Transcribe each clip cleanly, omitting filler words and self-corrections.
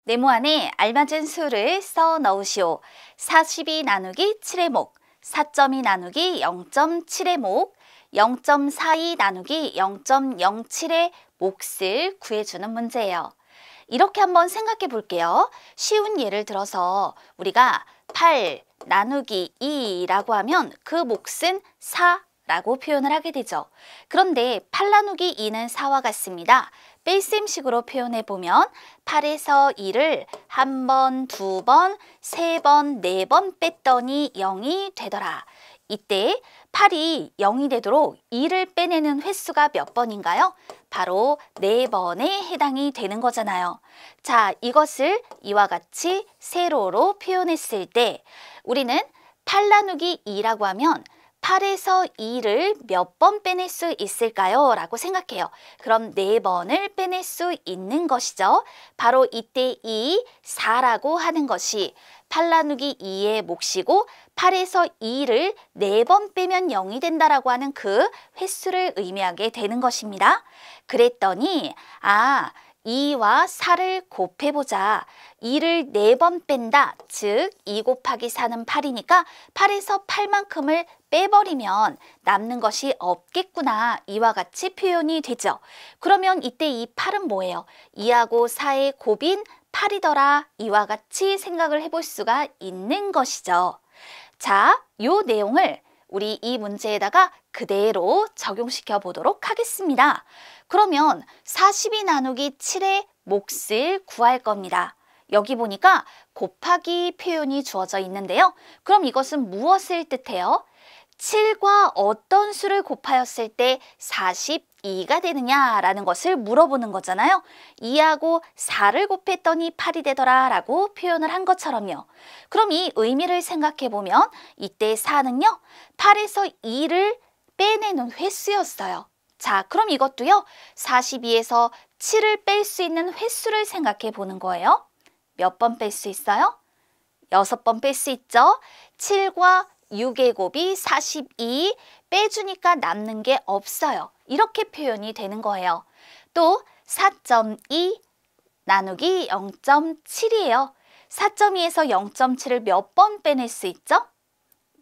네모 안에 알맞은 수를 써 넣으시오. 42 나누기 7의 목, 4.2 나누기 0.7의 목, 0.42 나누기 0.07의 몫을 구해주는 문제예요. 이렇게 한번 생각해 볼게요. 쉬운 예를 들어서 우리가 8 나누기 2라고 하면 그 몫은 4라고 표현을 하게 되죠. 그런데 8 나누기 2는 4와 같습니다. 뺄셈식으로 표현해 보면 8에서 2를 한 번, 두 번, 세 번, 네 번 뺐더니 0이 되더라. 이때 8이 0이 되도록 2를 빼내는 횟수가 몇 번인가요? 바로 4번에 해당이 되는 거잖아요. 자, 이것을 이와 같이 세로로 표현했을 때 우리는 8 나누기 2라고 하면 8에서 2를 몇 번 빼낼 수 있을까요? 라고 생각해요. 그럼 4번을 빼낼 수 있는 것이죠. 바로 이때 이 4라고 하는 것이 8 나누기 2의 몫이고 8에서 2를 4번 빼면 0이 된다라고 하는 그 횟수를 의미하게 되는 것입니다. 그랬더니 2와 4를 곱해보자. 2를 4번 뺀다. 즉 2 곱하기 4는 8이니까 8에서 8만큼을 빼버리면 남는 것이 없겠구나. 이와 같이 표현이 되죠. 그러면 이때 이 8은 뭐예요? 2하고 4의 곱인 8이더라. 이와 같이 생각을 해볼 수가 있는 것이죠. 자, 이 내용을 우리 이 문제에다가 그대로 적용시켜 보도록 하겠습니다. 그러면 42 나누기 7의 몫을 구할 겁니다. 여기 보니까 곱하기 표현이 주어져 있는데요. 그럼 이것은 무엇을 뜻해요? 7과 어떤 수를 곱하였을 때 42가 되느냐라는 것을 물어보는 거잖아요. 2하고 4를 곱했더니 8이 되더라 라고 표현을 한 것처럼요. 그럼 이 의미를 생각해 보면 이때 4는요. 8에서 2를 빼내는 횟수였어요. 자, 그럼 이것도요. 42에서 7을 뺄 수 있는 횟수를 생각해 보는 거예요. 몇 번 뺄 수 있어요? 6번 뺄 수 있죠. 7과 6의 곱이 42, 빼주니까 남는 게 없어요. 이렇게 표현이 되는 거예요. 또 4.2 나누기 0.7이에요. 4.2에서 0.7을 몇 번 빼낼 수 있죠?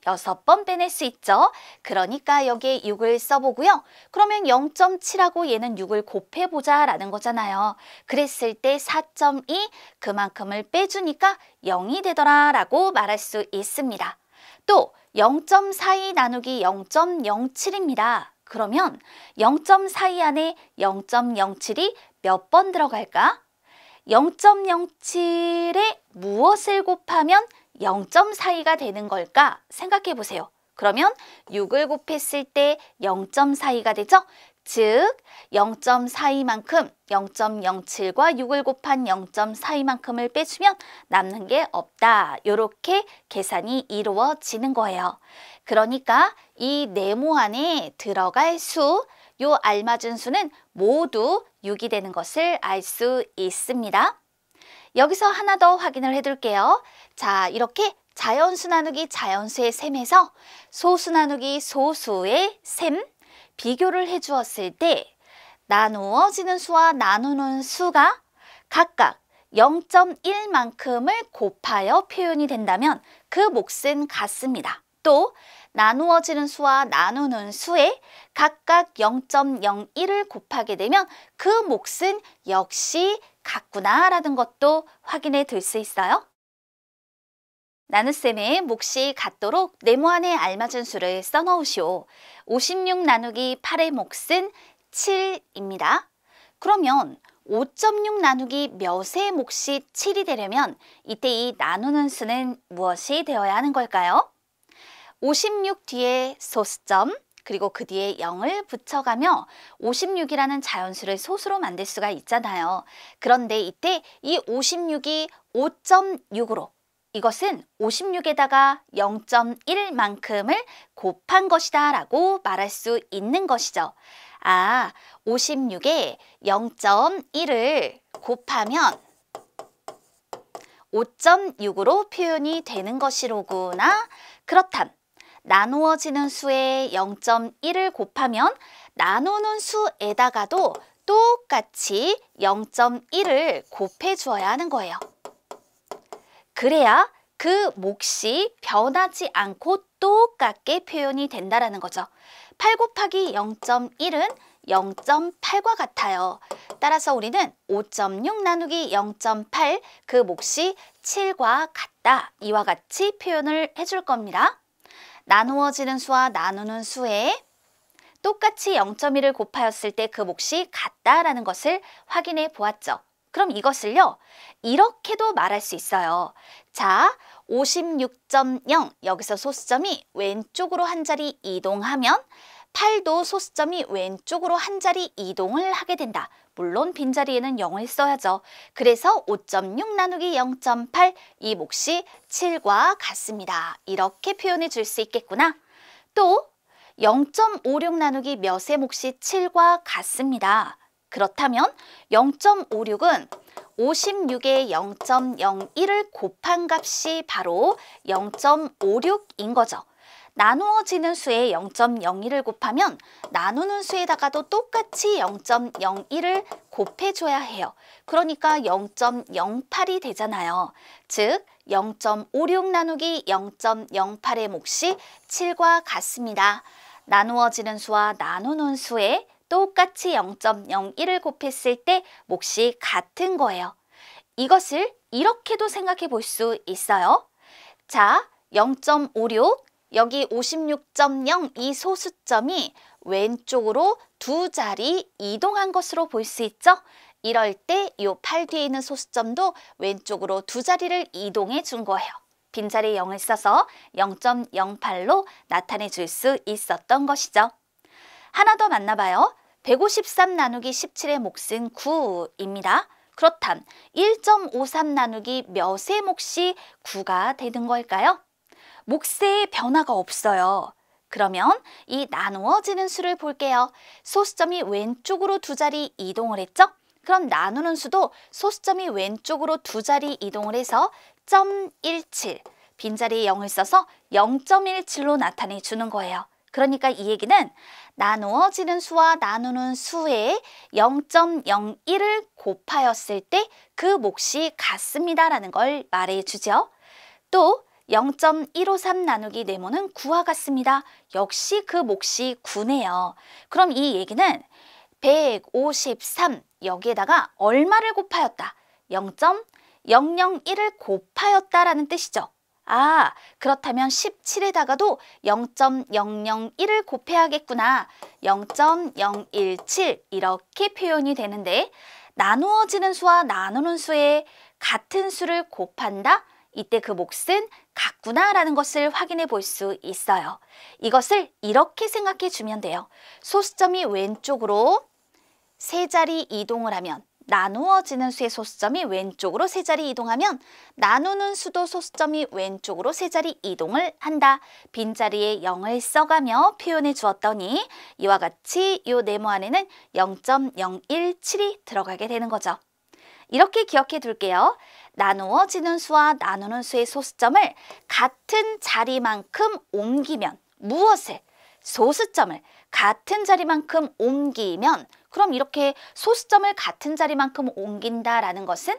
6번 빼낼 수 있죠. 그러니까 여기에 6을 써보고요. 그러면 0.7하고 얘는 6을 곱해보자 라는 거잖아요. 그랬을 때 4.2 그만큼을 빼주니까 0이 되더라 라고 말할 수 있습니다. 또 0.42 나누기 0.07입니다. 그러면 0.42 안에 0.07이 몇 번 들어갈까? 0.07에 무엇을 곱하면 0.42가 되는 걸까? 생각해 보세요. 그러면 6을 곱했을 때 0.42가 되죠? 즉 0.42만큼 0.07과 6을 곱한 0.42만큼을 빼주면 남는 게 없다. 이렇게 계산이 이루어지는 거예요. 그러니까 이 네모 안에 들어갈 수, 요 알맞은 수는 모두 6이 되는 것을 알 수 있습니다. 여기서 하나 더 확인을 해둘게요. 자, 이렇게 자연수 나누기 자연수의 셈에서 소수 나누기 소수의 셈 비교를 해주었을 때 나누어지는 수와 나누는 수가 각각 0.1만큼을 곱하여 표현이 된다면 그 몫은 같습니다. 또 나누어지는 수와 나누는 수에 각각 0.01을 곱하게 되면 그 몫은 역시 같구나 라는 것도 확인해 둘 수 있어요. 나눗셈의 몫이 같도록 네모 안에 알맞은 수를 써넣으시오. 56 나누기 8의 몫은 7입니다. 그러면 5.6 나누기 몇의 몫이 7이 되려면 이때 이 나누는 수는 무엇이 되어야 하는 걸까요? 56 뒤에 소수점 그리고 그 뒤에 0을 붙여가며 56이라는 자연수를 소수로 만들 수가 있잖아요. 그런데 이때 이 56이 5.6으로 이것은 56에다가 0.1만큼을 곱한 것이다 라고 말할 수 있는 것이죠. 56에 0.1을 곱하면 5.6으로 표현이 되는 것이로구나. 그렇담. 나누어지는 수에 0.1을 곱하면 나누는 수에다가도 똑같이 0.1을 곱해 주어야 하는 거예요. 그래야 그 몫이 변하지 않고 똑같게 표현이 된다라는 거죠. 8 곱하기 0.1은 0.8과 같아요. 따라서 우리는 5.6 나누기 0.8 그 몫이 7과 같다. 이와 같이 표현을 해줄 겁니다. 나누어지는 수와 나누는 수에 똑같이 0.1을 곱하였을 때 그 몫이 같다라는 것을 확인해 보았죠. 그럼 이것을요, 이렇게도 말할 수 있어요. 자, 56.0 여기서 소수점이 왼쪽으로 한 자리 이동하면 8도 소수점이 왼쪽으로 한 자리 이동을 하게 된다. 물론 빈자리에는 0을 써야죠. 그래서 5.6 나누기 0.8 이 몫이 7과 같습니다. 이렇게 표현해 줄 수 있겠구나. 또 0.56 나누기 몇의 몫이 7과 같습니다. 그렇다면 0.56은 56에 0.01을 곱한 값이 바로 0.56인 거죠. 나누어지는 수에 0.01을 곱하면 나누는 수에다가도 똑같이 0.01을 곱해줘야 해요. 그러니까 0.08이 되잖아요. 즉 0.56 나누기 0.08의 몫이 7과 같습니다. 나누어지는 수와 나누는 수에 똑같이 0.01을 곱했을 때 몫이 같은 거예요. 이것을 이렇게도 생각해 볼 수 있어요. 자, 0.56 여기 56.0 이 소수점이 왼쪽으로 두 자리 이동한 것으로 볼 수 있죠? 이럴 때 이 8 뒤에 있는 소수점도 왼쪽으로 두 자리를 이동해 준 거예요. 빈자리에 0을 써서 0.08로 나타내 줄 수 있었던 것이죠. 하나 더 만나봐요. 153 나누기 17의 몫은 9입니다. 그렇담 1.53 나누기 몇의 몫이 9가 되는 걸까요? 몫에 변화가 없어요. 그러면 이 나누어지는 수를 볼게요. 소수점이 왼쪽으로 두 자리 이동을 했죠? 그럼 나누는 수도 소수점이 왼쪽으로 두 자리 이동을 해서 0.17, 빈자리에 0을 써서 0.17로 나타내 주는 거예요. 그러니까 이 얘기는 나누어지는 수와 나누는 수에 0.01을 곱하였을 때 그 몫이 같습니다라는 걸 말해주죠. 또 0.153 나누기 네모는 9와 같습니다. 역시 그 몫이 9네요. 그럼 이 얘기는 153 여기에다가 얼마를 곱하였다? 0.001을 곱하였다라는 뜻이죠. 아, 그렇다면 17에다가도 0.001을 곱해야겠구나. 0.017 이렇게 표현이 되는데 나누어지는 수와 나누는 수에 같은 수를 곱한다? 이때 그 몫은 같구나라는 것을 확인해 볼 수 있어요. 이것을 이렇게 생각해 주면 돼요. 소수점이 왼쪽으로 세 자리 이동을 하면 나누어지는 수의 소수점이 왼쪽으로 세 자리 이동하면 나누는 수도 소수점이 왼쪽으로 세 자리 이동을 한다. 빈자리에 0을 써가며 표현해 주었더니 이와 같이 이 네모 안에는 0.017이 들어가게 되는 거죠. 이렇게 기억해 둘게요. 나누어지는 수와 나누는 수의 소수점을 같은 자리만큼 옮기면 무엇을? 소수점을 같은 자리만큼 옮기면 그럼 이렇게 소수점을 같은 자리만큼 옮긴다라는 것은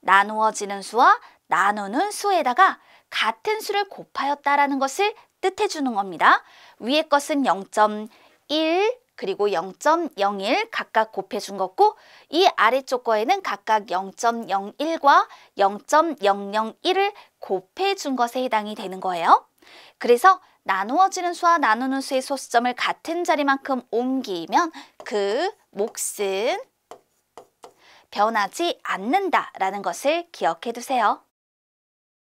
나누어지는 수와 나누는 수에다가 같은 수를 곱하였다라는 것을 뜻해 주는 겁니다. 위의 것은 0.1 그리고 0.01 각각 곱해준 거고 이 아래쪽 거에는 각각 0.01과 0.001을 곱해준 것에 해당이 되는 거예요. 그래서 나누어지는 수와 나누는 수의 소수점을 같은 자리만큼 옮기면 그 몫은 변하지 않는다라는 것을 기억해 두세요.